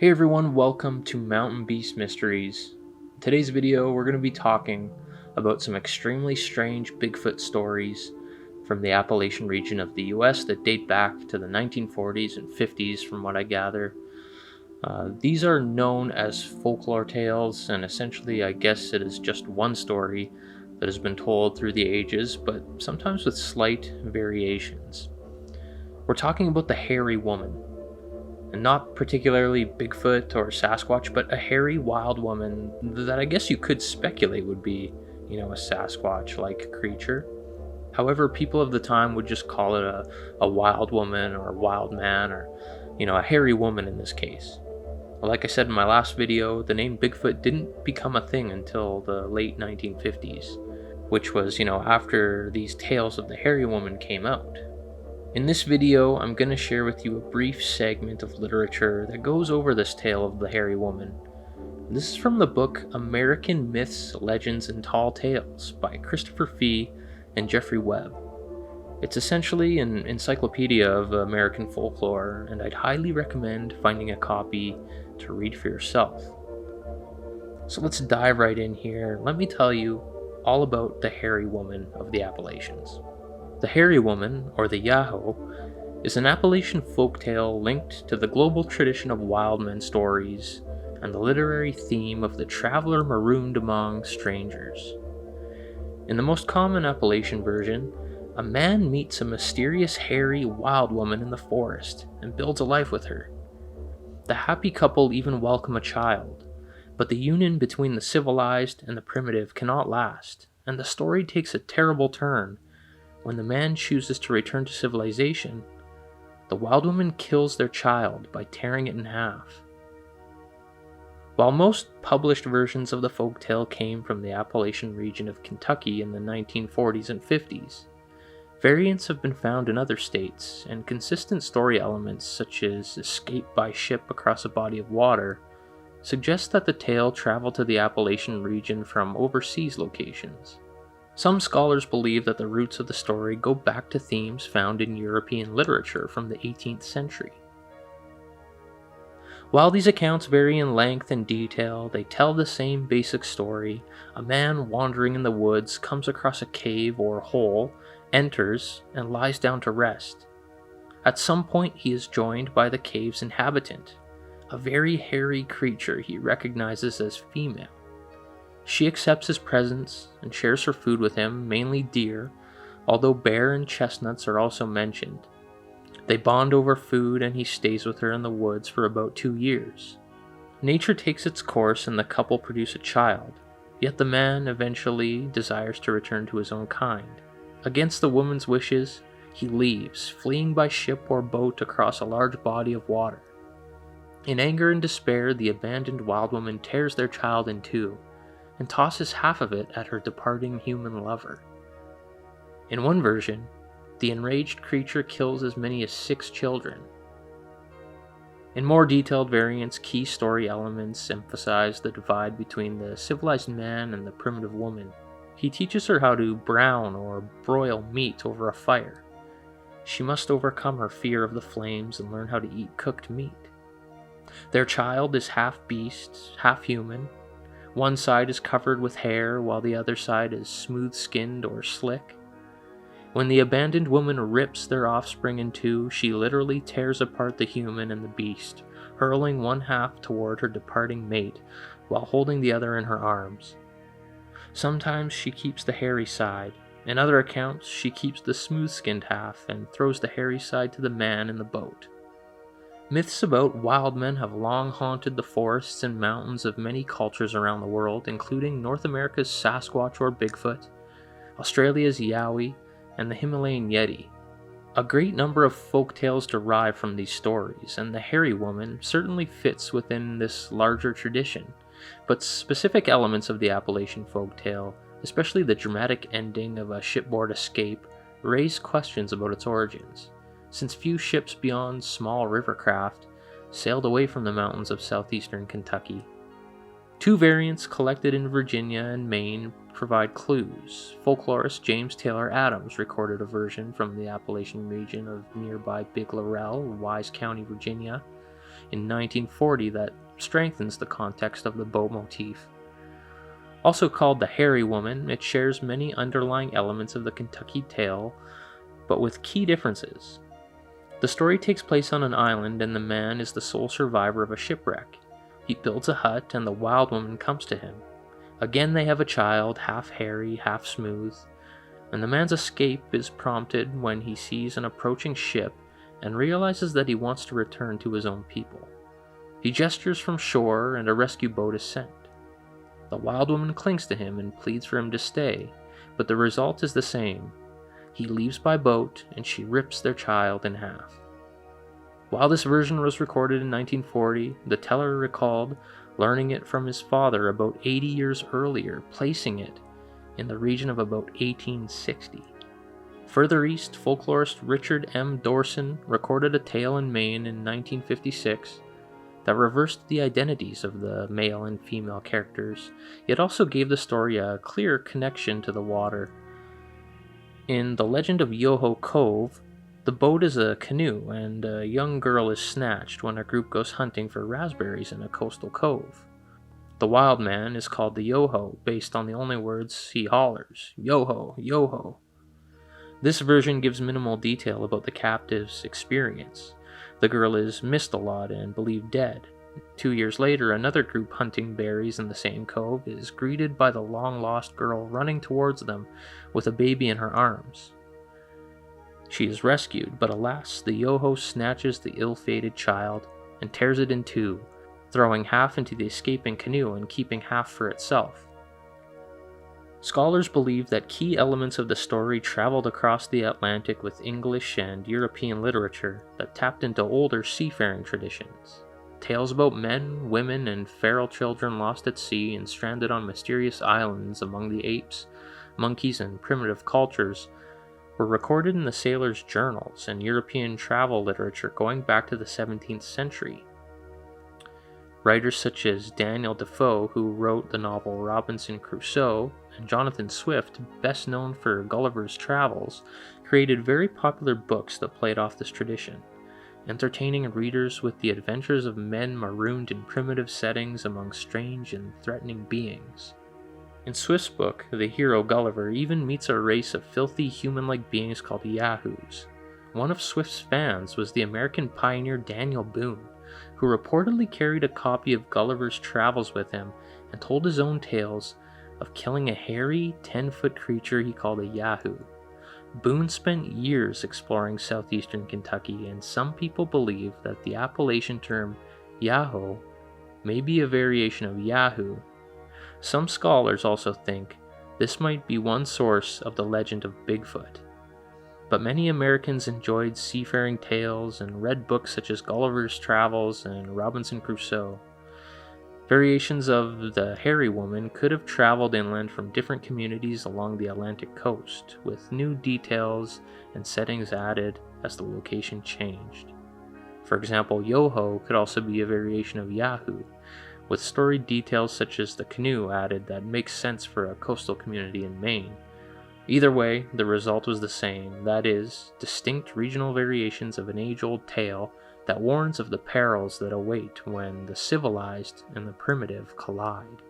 Hey everyone, welcome to Mountain Beast Mysteries. In today's video, we're going to be talking about some extremely strange Bigfoot stories from the Appalachian region of the US that date back to the 1940s and 50s from what I gather. These are known as folklore tales, and essentially I guess it is just one story that has been told through the ages, but sometimes with slight variations. We're talking about the hairy woman. And not particularly Bigfoot or Sasquatch, but a hairy wild woman that I guess you could speculate would be, a Sasquatch-like creature. However, people of the time would just call it a wild woman or a wild man or, a hairy woman in this case. Like I said in my last video, the name Bigfoot didn't become a thing until the late 1950s, which was, after these tales of the hairy woman came out. In this video, I'm going to share with you a brief segment of literature that goes over this tale of the hairy woman. This is from the book American Myths, Legends, and Tall Tales by Christopher Fee and Jeffrey Webb. It's essentially an encyclopedia of American folklore, and I'd highly recommend finding a copy to read for yourself. So let's dive right in here. Let me tell you all about the hairy woman of the Appalachians. The hairy woman, or the Yahoo, is an Appalachian folktale linked to the global tradition of wild men stories and the literary theme of the traveler marooned among strangers. In the most common Appalachian version, a man meets a mysterious hairy wild woman in the forest and builds a life with her. The happy couple even welcome a child, but the union between the civilized and the primitive cannot last, and the story takes a terrible turn. When the man chooses to return to civilization, the wild woman kills their child by tearing it in half. While most published versions of the folktale came from the Appalachian region of Kentucky in the 1940s and 50s, variants have been found in other states, and consistent story elements such as escape by ship across a body of water suggest that the tale traveled to the Appalachian region from overseas locations. Some scholars believe that the roots of the story go back to themes found in European literature from the 18th century. While these accounts vary in length and detail, they tell the same basic story. A man wandering in the woods comes across a cave or hole, enters, and lies down to rest. At some point, he is joined by the cave's inhabitant, a very hairy creature he recognizes as female. She accepts his presence and shares her food with him, mainly deer, although bear and chestnuts are also mentioned. They bond over food and he stays with her in the woods for about 2 years. Nature takes its course and the couple produce a child, yet the man eventually desires to return to his own kind. Against the woman's wishes, he leaves, fleeing by ship or boat across a large body of water. In anger and despair, the abandoned wild woman tears their child in two, and tosses half of it at her departing human lover. In one version, the enraged creature kills as many as 6 children. In more detailed variants, key story elements emphasize the divide between the civilized man and the primitive woman. He teaches her how to brown or broil meat over a fire. She must overcome her fear of the flames and learn how to eat cooked meat. Their child is half beast, half human. One side is covered with hair, while the other side is smooth-skinned or slick. When the abandoned woman rips their offspring in two, she literally tears apart the human and the beast, hurling one half toward her departing mate, while holding the other in her arms. Sometimes she keeps the hairy side. In other accounts, she keeps the smooth-skinned half and throws the hairy side to the man in the boat. Myths about wild men have long haunted the forests and mountains of many cultures around the world, including North America's Sasquatch or Bigfoot, Australia's Yowie, and the Himalayan Yeti. A great number of folk tales derive from these stories, and the hairy woman certainly fits within this larger tradition, but specific elements of the Appalachian folk tale, especially the dramatic ending of a shipboard escape, raise questions about its origins, since few ships beyond small river craft sailed away from the mountains of southeastern Kentucky. 2 variants collected in Virginia and Maine provide clues. Folklorist James Taylor Adams recorded a version from the Appalachian region of nearby Big Laurel, Wise County, Virginia, in 1940 that strengthens the context of the boat motif. Also called the Hairy Woman, it shares many underlying elements of the Kentucky tale, but with key differences. The story takes place on an island, and the man is the sole survivor of a shipwreck. He builds a hut, and the wild woman comes to him. Again, they have a child, half hairy, half smooth, and the man's escape is prompted when he sees an approaching ship and realizes that he wants to return to his own people. He gestures from shore, and a rescue boat is sent. The wild woman clings to him and pleads for him to stay, but the result is the same. He leaves by boat, and she rips their child in half. While this version was recorded in 1940, the teller recalled learning it from his father about 80 years earlier, placing it in the region of about 1860. Further east, folklorist Richard M. Dorson recorded a tale in Maine in 1956 that reversed the identities of the male and female characters, yet also gave the story a clear connection to the water. In The Legend of Yoho Cove, the boat is a canoe, and a young girl is snatched when a group goes hunting for raspberries in a coastal cove. The wild man is called the Yoho, based on the only words he hollers, "Yoho, Yoho." This version gives minimal detail about the captive's experience. The girl is missed a lot and believed dead. 2 years later, another group hunting berries in the same cove is greeted by the long-lost girl running towards them with a baby in her arms. She is rescued, but alas, the Yoho snatches the ill-fated child and tears it in two, throwing half into the escaping canoe and keeping half for itself. Scholars believe that key elements of the story traveled across the Atlantic with English and European literature that tapped into older seafaring traditions. Tales about men, women, and feral children lost at sea and stranded on mysterious islands among the apes, monkeys, and primitive cultures were recorded in the sailors' journals and European travel literature going back to the 17th century. Writers such as Daniel Defoe, who wrote the novel Robinson Crusoe, and Jonathan Swift, best known for Gulliver's Travels, created very popular books that played off this tradition, entertaining readers with the adventures of men marooned in primitive settings among strange and threatening beings. In Swift's book, the hero Gulliver even meets a race of filthy human-like beings called Yahoos. One of Swift's fans was the American pioneer Daniel Boone, who reportedly carried a copy of Gulliver's Travels with him and told his own tales of killing a hairy, 10-foot creature he called a Yahoo. Boone spent years exploring southeastern Kentucky, and some people believe that the Appalachian term Yahoo may be a variation of Yahoo. Some scholars also think this might be one source of the legend of Bigfoot. But many Americans enjoyed seafaring tales and read books such as Gulliver's Travels and Robinson Crusoe. Variations of the Hairy Woman could have traveled inland from different communities along the Atlantic coast, with new details and settings added as the location changed. For example, Yoho could also be a variation of Yahoo, with story details such as the canoe added that makes sense for a coastal community in Maine. Either way, the result was the same, that is, distinct regional variations of an age-old tale that warns of the perils that await when the civilized and the primitive collide.